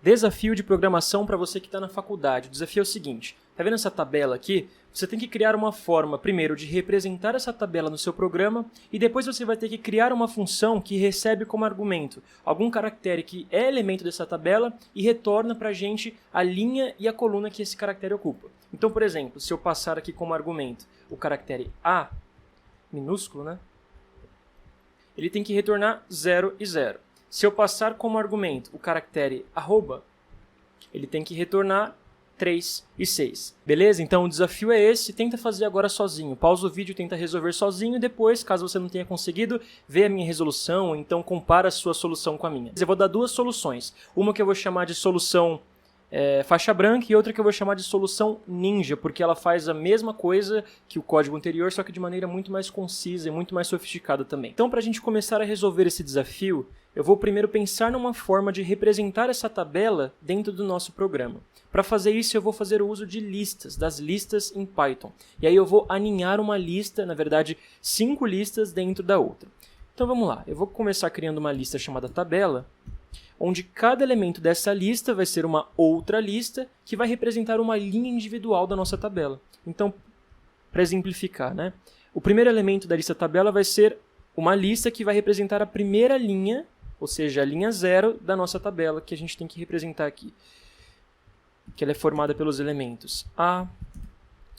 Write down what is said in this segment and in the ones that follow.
Desafio de programação para você que está na faculdade. O desafio é o seguinte, tá vendo essa tabela aqui? Você tem que criar uma forma, primeiro, de representar essa tabela no seu programa e depois você vai ter que criar uma função que recebe como argumento algum caractere que é elemento dessa tabela e retorna para a gente a linha e a coluna que esse caractere ocupa. Então, por exemplo, se eu passar aqui como argumento o caractere A, minúsculo, né? Ele tem que retornar 0 e 0. Se eu passar como argumento o caractere arroba, ele tem que retornar 3 e 6. Beleza? Então o desafio é esse, tenta fazer agora sozinho. Pausa o vídeo, tenta resolver sozinho e depois, caso você não tenha conseguido, vê a minha resolução ou então compara a sua solução com a minha. Eu vou dar duas soluções. Uma que eu vou chamar de solução faixa branca e outra que eu vou chamar de solução ninja, porque ela faz a mesma coisa que o código anterior, só que de maneira muito mais concisa e muito mais sofisticada também. Então, para a gente começar a resolver esse desafio, eu vou primeiro pensar numa forma de representar essa tabela dentro do nosso programa. Para fazer isso, eu vou fazer o uso de listas, das listas em Python. E aí eu vou aninhar uma lista, na verdade, 5 listas dentro da outra. Então vamos lá, eu vou começar criando uma lista chamada tabela, onde cada elemento dessa lista vai ser uma outra lista que vai representar uma linha individual da nossa tabela. Então, para exemplificar, né? O primeiro elemento da lista tabela vai ser uma lista que vai representar a primeira linha, ou seja, a linha 0 da nossa tabela, que a gente tem que representar aqui. Que ela é formada pelos elementos A,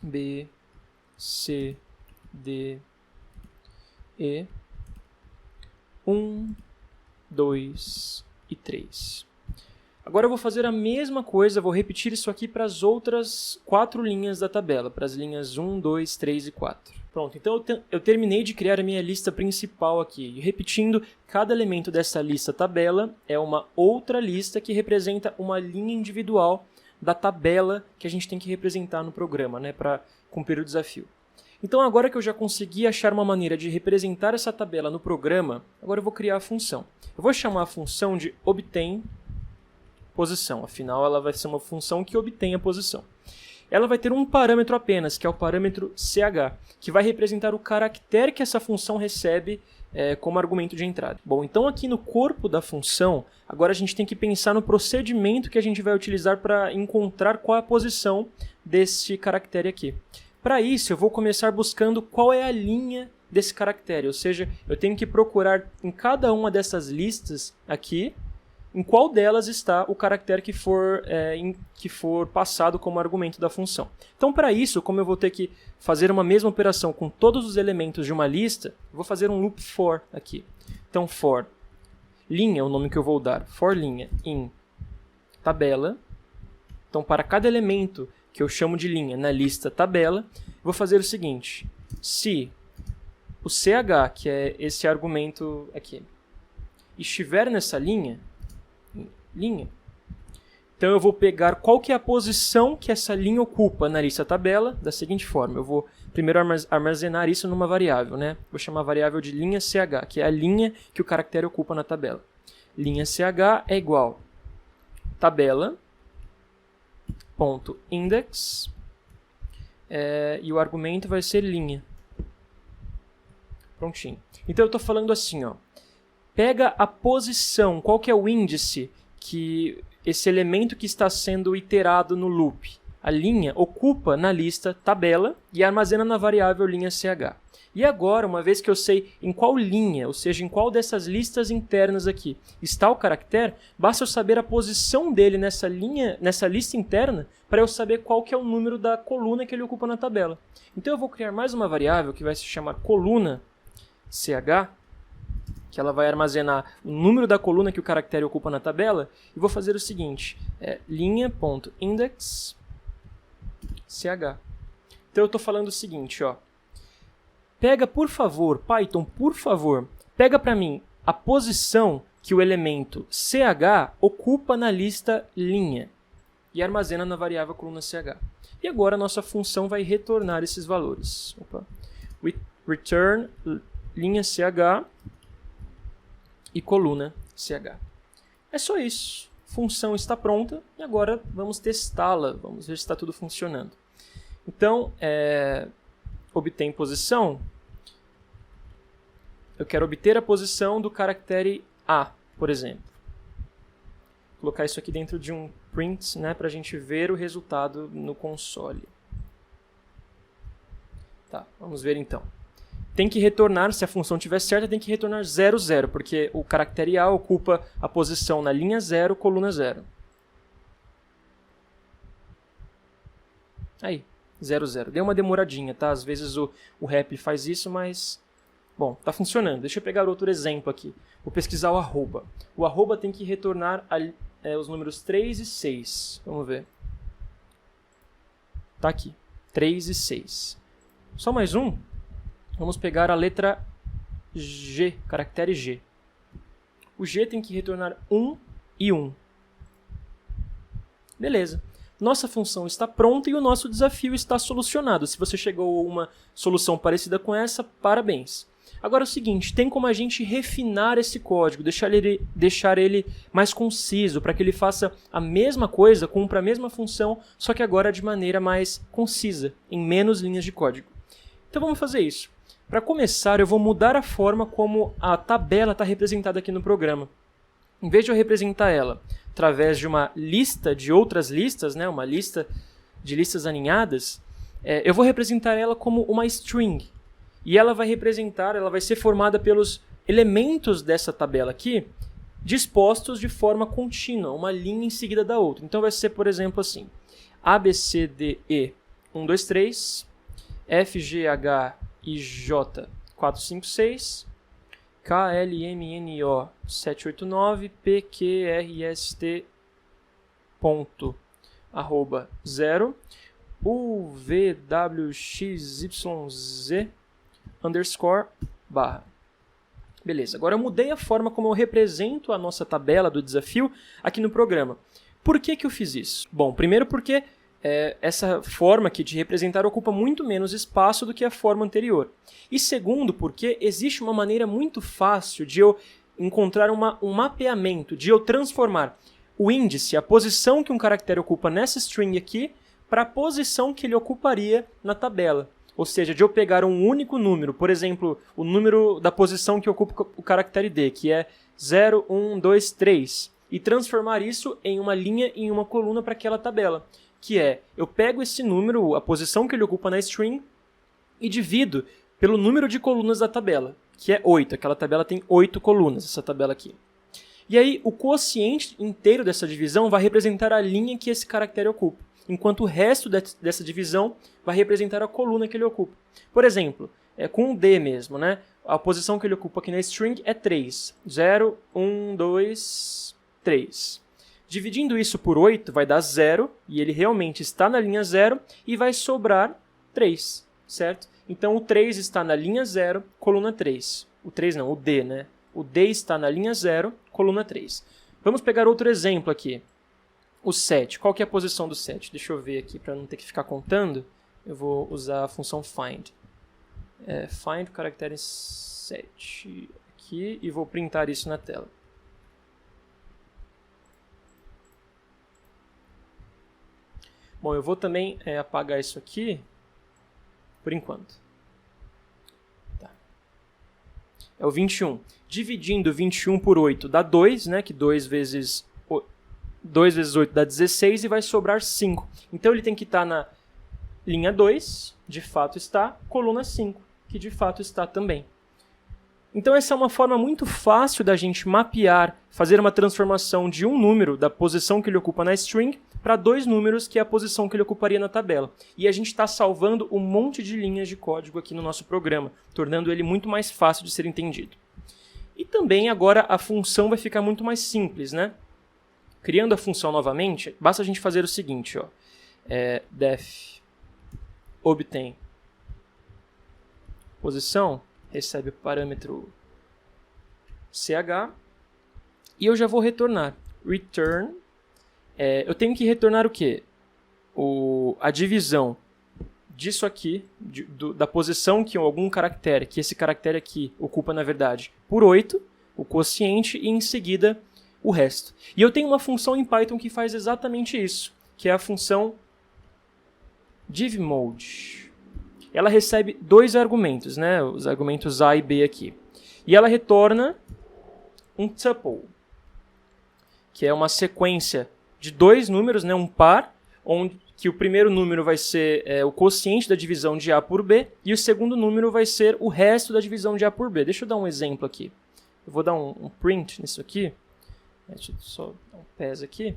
B, C, D, E, 1, 2 e 3. Agora eu vou fazer a mesma coisa, vou repetir isso aqui para as outras 4 linhas da tabela, para as linhas 1, 2, 3 e 4. Pronto, então eu terminei de criar a minha lista principal aqui. E repetindo, cada elemento dessa lista tabela é uma outra lista que representa uma linha individual da tabela que a gente tem que representar no programa, né, para cumprir o desafio. Então agora que eu já consegui achar uma maneira de representar essa tabela no programa, agora eu vou criar a função. Eu vou chamar a função de obtain posição, afinal ela vai ser uma função que obtém a posição. Ela vai ter um parâmetro apenas, que é o parâmetro ch, que vai representar o caractere que essa função recebe como argumento de entrada. Bom, então aqui no corpo da função, agora a gente tem que pensar no procedimento que a gente vai utilizar para encontrar qual é a posição desse caractere aqui. Para isso, eu vou começar buscando qual é a linha desse caractere, ou seja, eu tenho que procurar em cada uma dessas listas aqui, em qual delas está o caractere que for passado como argumento da função. Então, para isso, como eu vou ter que fazer uma mesma operação com todos os elementos de uma lista, eu vou fazer um loop for aqui. Então, for linha, é o nome que eu vou dar, for linha in tabela. Então, para cada elemento que eu chamo de linha na lista tabela, vou fazer o seguinte, se o ch, que é esse argumento aqui, estiver nessa linha, então eu vou pegar qual que é a posição que essa linha ocupa na lista tabela, da seguinte forma, eu vou primeiro armazenar isso numa variável, né? Vou chamar a variável de linha ch, que é a linha que o caractere ocupa na tabela. Linha ch é igual tabela, ponto index, e o argumento vai ser linha. Prontinho. Então eu estou falando assim, ó, pega a posição, qual que é o índice que esse elemento que está sendo iterado no loop, a linha, ocupa na lista tabela e armazena na variável linha ch. E agora, uma vez que eu sei em qual linha, ou seja, em qual dessas listas internas aqui está o caractere, basta eu saber a posição dele nessa lista interna para eu saber qual que é o número da coluna que ele ocupa na tabela. Então eu vou criar mais uma variável que vai se chamar coluna ch, que ela vai armazenar o número da coluna que o caractere ocupa na tabela, e vou fazer o seguinte, linha.index ch. Então eu estou falando o seguinte, ó, pega, por favor, Python, por favor, pega para mim a posição que o elemento ch ocupa na lista linha e armazena na variável coluna ch. E agora a nossa função vai retornar esses valores. Return linha ch e coluna ch. É só isso. Função está pronta e agora vamos testá-la. Vamos ver se está tudo funcionando. Então, obtém posição. Eu quero obter a posição do caractere A, por exemplo. colocar isso aqui dentro de um print, né, para a gente ver o resultado no console. Tá, vamos ver então. Tem que retornar, se a função estiver certa, tem que retornar 0, 0, porque o caractere A ocupa a posição na linha 0, coluna 0. Aí, 0, 0. Deu uma demoradinha, tá? Às vezes o REP faz isso, mas... Bom, tá funcionando. Deixa eu pegar outro exemplo aqui. Vou pesquisar o arroba. O arroba tem que retornar os números 3 e 6. Vamos ver. Tá aqui. 3 e 6. Só mais um. Vamos pegar a letra G, caractere G. O G tem que retornar 1 e 1. Beleza. Nossa função está pronta e o nosso desafio está solucionado. Se você chegou a uma solução parecida com essa, parabéns. Agora é o seguinte, tem como a gente refinar esse código, deixar ele mais conciso, para que ele faça a mesma coisa, cumpra a mesma função, só que agora de maneira mais concisa, em menos linhas de código. Então vamos fazer isso. Para começar, eu vou mudar a forma como a tabela está representada aqui no programa. Em vez de eu representar ela através de uma lista de outras listas, né, uma lista de listas aninhadas, eu vou representar ela como uma string. E ela vai ser formada pelos elementos dessa tabela aqui, dispostos de forma contínua, uma linha em seguida da outra. Então vai ser, por exemplo, assim, A, B, C, D, E, 1, 2, 3, F, G, H, I, J, 4, 5, 6, K, L, M, N, O, 7, 8, 9, P, Q, R, S, T, ponto, arroba, 0, U, V, W, X, Y, Z, underscore, barra. Beleza, agora eu mudei a forma como eu represento a nossa tabela do desafio aqui no programa. Por que eu fiz isso? Bom, primeiro porque essa forma aqui de representar ocupa muito menos espaço do que a forma anterior. E segundo, porque existe uma maneira muito fácil de eu encontrar um mapeamento, de eu transformar o índice, a posição que um caractere ocupa nessa string aqui, para a posição que ele ocuparia na tabela. Ou seja, de eu pegar um único número, por exemplo, o número da posição que ocupa o caractere D, que é 0, 1, 2, 3, e transformar isso em uma linha e em uma coluna para aquela tabela, que é, eu pego esse número, a posição que ele ocupa na string, e divido pelo número de colunas da tabela, que é 8. Aquela tabela tem 8 colunas, essa tabela aqui. E aí, o quociente inteiro dessa divisão vai representar a linha que esse caractere ocupa, enquanto o resto dessa divisão vai representar a coluna que ele ocupa. Por exemplo, com o D mesmo, né? A posição que ele ocupa aqui na string é 3. 0, 1, 2, 3. Dividindo isso por 8 vai dar 0, e ele realmente está na linha 0, e vai sobrar 3, certo? Então o 3 está na linha 0, coluna 3. O 3 não, o D, né? O D está na linha 0, coluna 3. Vamos pegar outro exemplo aqui. O 7. Qual que é a posição do 7? Deixa eu ver aqui para não ter que ficar contando. Eu vou usar a função find. Find o caractere 7 aqui e vou printar isso na tela. Bom, eu vou também apagar isso aqui por enquanto. Tá. É o 21. Dividindo 21 por 8 dá 2, né? Que 2 vezes 8 dá 16 e vai sobrar 5. Então ele tem que estar na linha 2, de fato está, coluna 5, que de fato está também. Então essa é uma forma muito fácil da gente mapear, fazer uma transformação de um número da posição que ele ocupa na string para 2 números, que é a posição que ele ocuparia na tabela. E a gente está salvando um monte de linhas de código aqui no nosso programa, tornando ele muito mais fácil de ser entendido. E também agora a função vai ficar muito mais simples, né? Criando a função novamente, basta a gente fazer o seguinte, ó. Def obtém posição, recebe o parâmetro ch, e eu já vou retornar return. Eu tenho que retornar o quê? A divisão disso aqui, da posição que algum caractere, que esse caractere aqui ocupa na verdade, por 8, o quociente, e em seguida o resto. E eu tenho uma função em Python que faz exatamente isso, que é a função divMode. Ela recebe 2 argumentos, né? Os argumentos A e B aqui. E ela retorna um tuple, que é uma sequência de 2 números, né, um par, onde que o primeiro número vai ser o quociente da divisão de A por B, e o segundo número vai ser o resto da divisão de A por B. Deixa eu dar um exemplo aqui. Eu vou dar um print nisso aqui. Deixa eu só dar um pés aqui.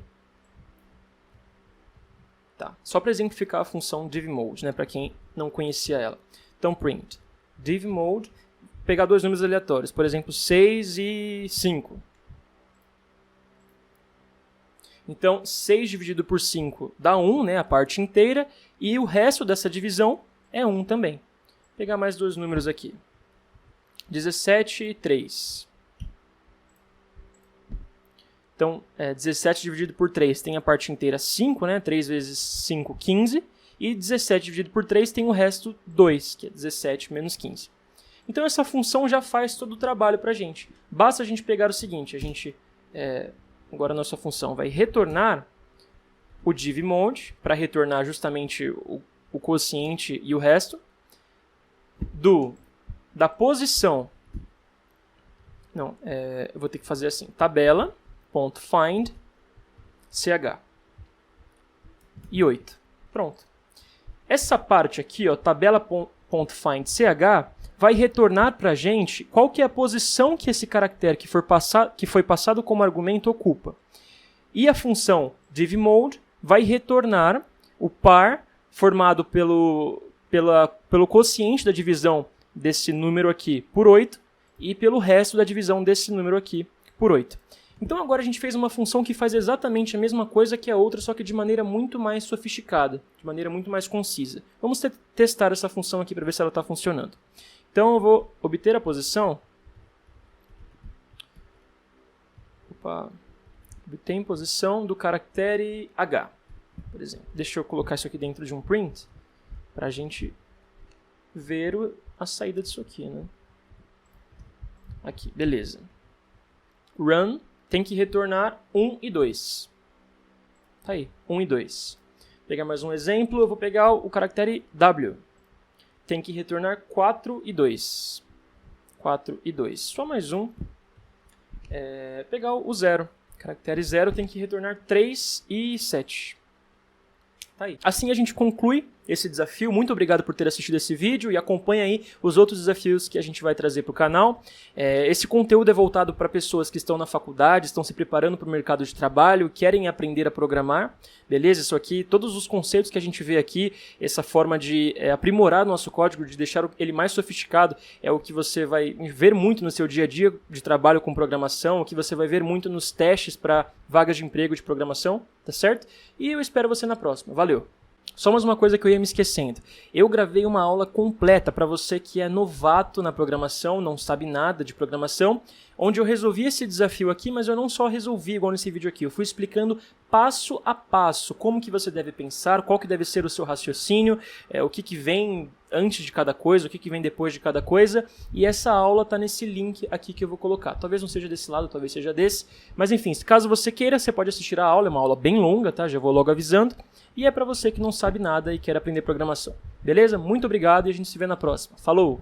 Tá. Só para exemplificar a função divmode, né, para quem não conhecia ela. Então, print divmode, pegar 2 números aleatórios, por exemplo, 6 e 5. Então, 6 dividido por 5 dá 1, né, a parte inteira, e o resto dessa divisão é 1 também. Vou pegar mais 2 números aqui. 17 e 3. Então, 17 dividido por 3 tem a parte inteira 5, né, 3 vezes 5, 15. E 17 dividido por 3 tem o resto 2, que é 17 menos 15. Então, essa função já faz todo o trabalho para a gente. Basta a gente pegar o seguinte, a gente... agora a nossa função vai retornar o divmode, para retornar justamente o quociente e o resto, da posição, eu vou ter que fazer assim, tabela.find ch e 8. Pronto. Essa parte aqui, tabela.find ch, vai retornar para a gente qual que é a posição que esse caractere que foi passado como argumento ocupa. E a função divmode vai retornar o par formado pelo quociente da divisão desse número aqui por 8 e pelo resto da divisão desse número aqui por 8. Então agora a gente fez uma função que faz exatamente a mesma coisa que a outra, só que de maneira muito mais sofisticada, de maneira muito mais concisa. Vamos testar essa função aqui para ver se ela está funcionando. Então eu vou obter a posição. Obtém posição do caractere H, por exemplo. Deixa eu colocar isso aqui dentro de um print para a gente ver a saída disso aqui, né? Aqui, beleza. Run tem que retornar 1 e 2. Tá aí, 1 e 2. Vou pegar mais um exemplo, eu vou pegar o caractere W. Tem que retornar 4 e 2. 4 e 2. Só mais um. Pegar o 0. Caractere 0 tem que retornar 3 e 7. Tá aí. Assim a gente conclui esse desafio. Muito obrigado por ter assistido esse vídeo e acompanha aí os outros desafios que a gente vai trazer para o canal. Esse conteúdo é voltado para pessoas que estão na faculdade, estão se preparando para o mercado de trabalho, querem aprender a programar. Beleza? Isso aqui, todos os conceitos que a gente vê aqui, essa forma de aprimorar o nosso código, de deixar ele mais sofisticado, é o que você vai ver muito no seu dia a dia de trabalho com programação, o que você vai ver muito nos testes para vagas de emprego de programação, tá certo? E eu espero você na próxima. Valeu! Só mais uma coisa que eu ia me esquecendo. Eu gravei uma aula completa para você que é novato na programação, não sabe nada de programação, onde eu resolvi esse desafio aqui, mas eu não só resolvi igual nesse vídeo aqui, eu fui explicando passo a passo como que você deve pensar, qual que deve ser o seu raciocínio, o que vem antes de cada coisa, o que vem depois de cada coisa, e essa aula está nesse link aqui que eu vou colocar. Talvez não seja desse lado, talvez seja desse, mas enfim, caso você queira, você pode assistir a aula, é uma aula bem longa, tá? Já vou logo avisando, e é para você que não sabe nada e quer aprender programação. Beleza? Muito obrigado e a gente se vê na próxima. Falou!